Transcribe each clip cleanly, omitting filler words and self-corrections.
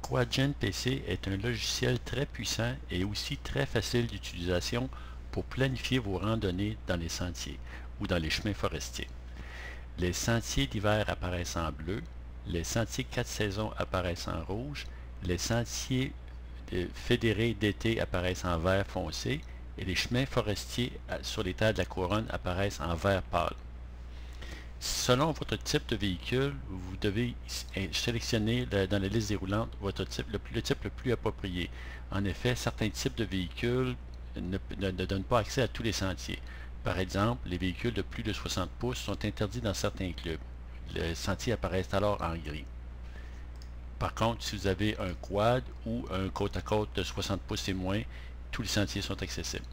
Quadgen PC est un logiciel très puissant et aussi très facile d'utilisation pour planifier vos randonnées dans les sentiers ou dans les chemins forestiers. Les sentiers d'hiver apparaissent en bleu, les sentiers 4 saisons apparaissent en rouge, les sentiers fédérés d'été apparaissent en vert foncé et les chemins forestiers sur les terres de la couronne apparaissent en vert pâle. Selon votre type de véhicule, vous devez sélectionner dans la liste déroulante le type le plus approprié. En effet, certains types de véhicules ne donnent pas accès à tous les sentiers. Par exemple, les véhicules de plus de 60 pouces sont interdits dans certains clubs. Les sentiers apparaissent alors en gris. Par contre, si vous avez un quad ou un côte-à-côte de 60 pouces et moins, tous les sentiers sont accessibles.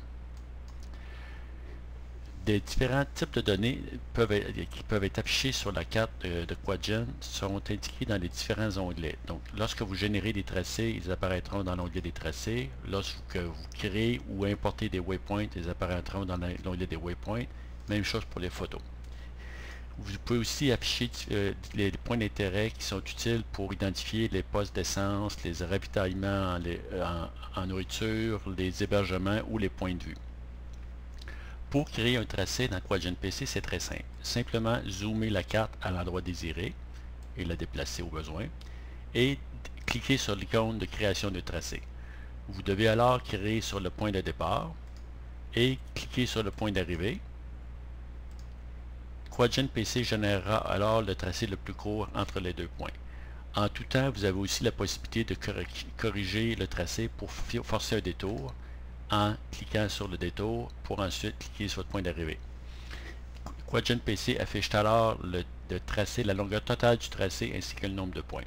Des différents types de données qui peuvent être affichés sur la carte de Quadgen sont indiqués dans les différents onglets. Donc, lorsque vous générez des tracés, ils apparaîtront dans l'onglet des tracés. Lorsque vous créez ou importez des waypoints, ils apparaîtront dans l'onglet des waypoints. Même chose pour les photos. Vous pouvez aussi afficher les points d'intérêt qui sont utiles pour identifier les postes d'essence, les ravitaillements en nourriture, les hébergements ou les points de vue. Pour créer un tracé dans Quadgen PC, c'est très simple. Simplement zoomer la carte à l'endroit désiré et la déplacer au besoin et cliquer sur l'icône de création de tracé. Vous devez alors créer sur le point de départ et cliquer sur le point d'arrivée. Quadgen PC générera alors le tracé le plus court entre les deux points. En tout temps, vous avez aussi la possibilité de corriger le tracé pour forcer un détour en cliquant sur le détour pour ensuite cliquer sur le point d'arrivée. Quadgen PC affiche alors le tracé, la longueur totale du tracé ainsi que le nombre de points.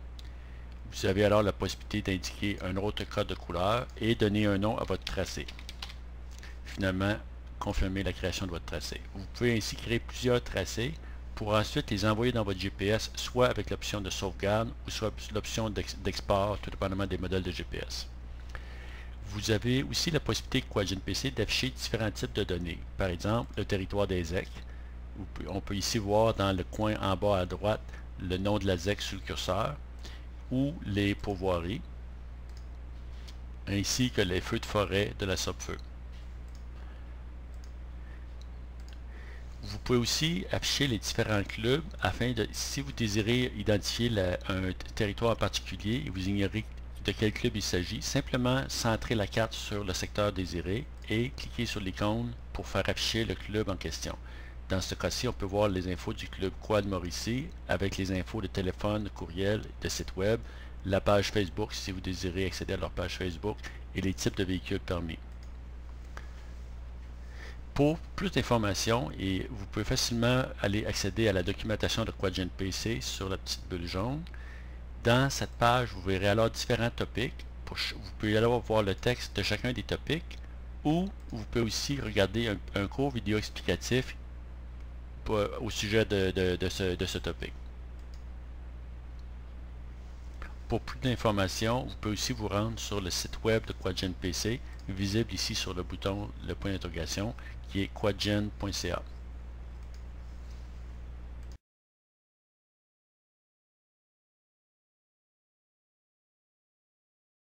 Vous avez alors la possibilité d'indiquer un autre code de couleur et donner un nom à votre tracé. Finalement, confirmer la création de votre tracé. Vous pouvez ainsi créer plusieurs tracés pour ensuite les envoyer dans votre GPS, soit avec l'option de sauvegarde ou soit l'option d'export, tout dépendamment des modèles de GPS. Vous avez aussi la possibilité Quadgen PC d'afficher différents types de données. Par exemple, le territoire des ZEC. On peut ici voir dans le coin en bas à droite le nom de la ZEC sur le curseur ou les pourvoiries, ainsi que les feux de forêt de la SOPFEU. Vous pouvez aussi afficher les différents clubs afin de, si vous désirez identifier un territoire en particulier et vous ignorez de quel club il s'agit, simplement centrer la carte sur le secteur désiré et cliquer sur l'icône pour faire afficher le club en question. Dans ce cas-ci, on peut voir les infos du club Quad Mauricie avec les infos de téléphone, de courriel, de site web, la page Facebook si vous désirez accéder à leur page Facebook et les types de véhicules permis. Pour plus d'informations, vous pouvez facilement aller accéder à la documentation de Quadgen PC sur la petite bulle jaune. Dans cette page, vous verrez alors différents topics. Vous pouvez alors voir le texte de chacun des topics ou vous pouvez aussi regarder un court vidéo explicatif au sujet de ce topic. Pour plus d'informations, vous pouvez aussi vous rendre sur le site web de Quadgen PC, visible ici sur le bouton, le point d'interrogation, qui est quadgen.ca.